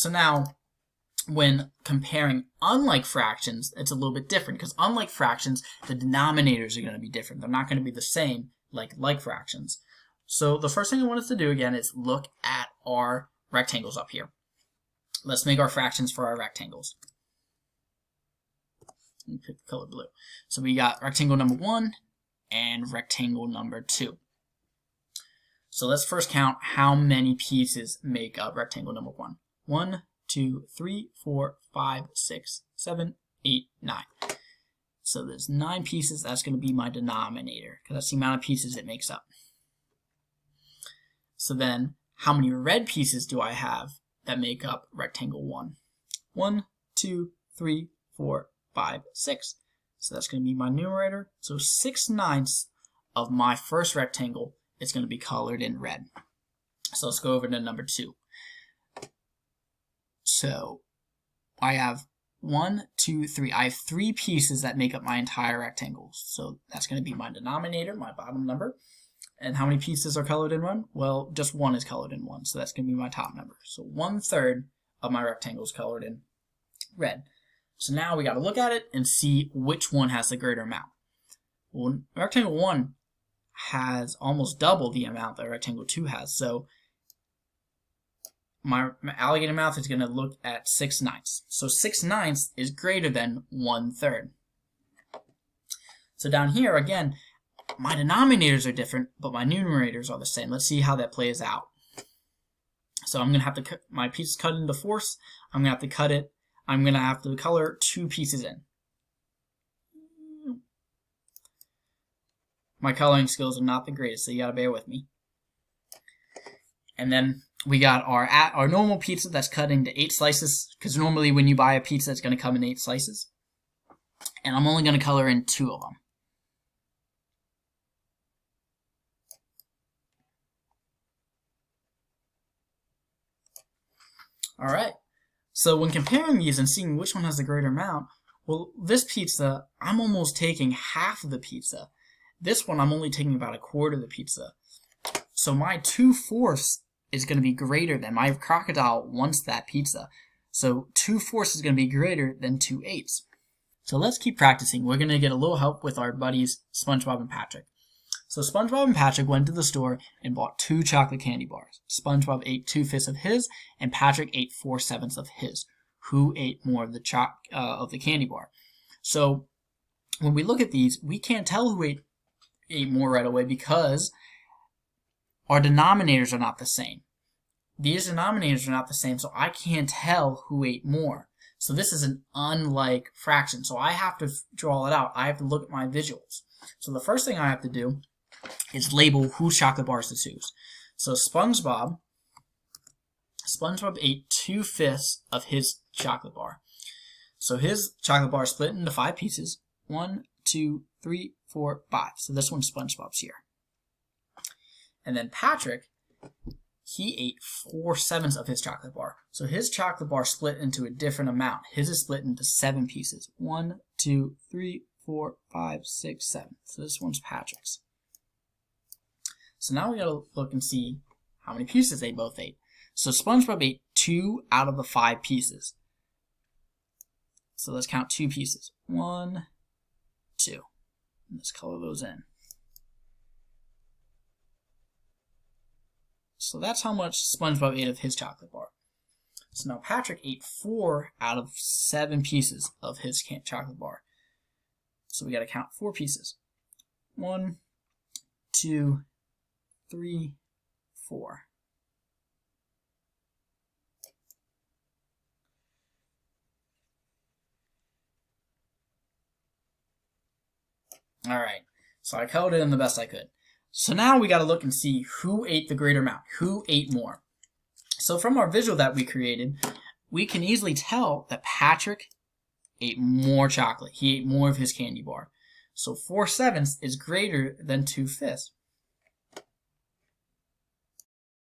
So now, when comparing unlike fractions, it's a little bit different, because unlike fractions, the denominators are going to be different. They're not going to be the same like fractions. So the first thing I want us to do again is look at our rectangles up here. Let's make our fractions for our rectangles. Let me pick the color blue. So we got rectangle number 1 and rectangle number 2. So let's first count how many pieces make up rectangle number 1. 1, 2, 3, 4, 5, 6, 7, 8, 9. So there's 9 pieces. That's going to be my denominator, because that's the amount of pieces it makes up. So then, how many red pieces do I have that make up rectangle 1? 1, 2, 3, 4, 5, 6. So that's going to be my numerator. So 6/9 of my first rectangle is going to be colored in red. So let's go over to number 2. So I have 1, 2, 3. I have 3 pieces that make up my entire rectangle. So that's going to be my denominator, my bottom number. And how many pieces are colored in 1? Well, just 1 is colored in 1. So that's going to be my top number. So 1/3 of my rectangle is colored in red. So now we got to look at it and see which one has the greater amount. Well, rectangle 1 has almost double the amount that rectangle 2 has. So my alligator mouth is going to look at 6/9. So 6/9 is greater than 1/3. So down here, again, my denominators are different, but my numerators are the same. Let's see how that plays out. So I'm going to have to cut my piece cut into fourths. I'm going to have to cut it. I'm going to have to color 2 pieces in. My coloring skills are not the greatest, so you got to bear with me. And then we got our normal pizza that's cut into 8 slices, because normally when you buy a pizza, it's going to come in 8 slices. And I'm only going to color in 2 of them. Alright, so when comparing these and seeing which one has the greater amount, well, this pizza, I'm almost taking half of the pizza. This one, I'm only taking about 1/4 of the pizza. So my 2/4 is going to be greater than, my crocodile wants that pizza. So 2/4 is going to be greater than 2/8. So let's keep practicing. We're going to get a little help with our buddies, SpongeBob and Patrick. So SpongeBob and Patrick went to the store and bought 2 chocolate candy bars. SpongeBob ate 2/5 of his, and Patrick ate 4/7 of his. Who ate more of the candy bar? So when we look at these, we can't tell who ate more right away, because our denominators are not the same. These denominators are not the same, so I can't tell who ate more. So this is an unlike fraction. So I have to draw it out. I have to look at my visuals. So the first thing I have to do is label whose chocolate bars to choose. So SpongeBob ate 2/5 of his chocolate bar. So his chocolate bar is split into 5 pieces. 1, 2, 3, 4, 5. So this one's SpongeBob's here. And then Patrick, he ate 4/7 of his chocolate bar. So his chocolate bar split into a different amount. His is split into 7 pieces. 1, 2, 3, 4, 5, 6, 7. So this one's Patrick's. So now we gotta look and see how many pieces they both ate. So SpongeBob ate 2 out of the 5 pieces. So let's count 2 pieces. 1, 2. And let's color those in. So that's how much SpongeBob ate of his chocolate bar. So now Patrick ate 4 out of 7 pieces of his chocolate bar. So we got to count 4 pieces. 1, 2, 3, 4. Alright, so I colored it in the best I could. So now we got to look and see who ate the greater amount, who ate more. So from our visual that we created, we can easily tell that Patrick ate more chocolate. He ate more of his candy bar. So 4/7 is greater than 2/5.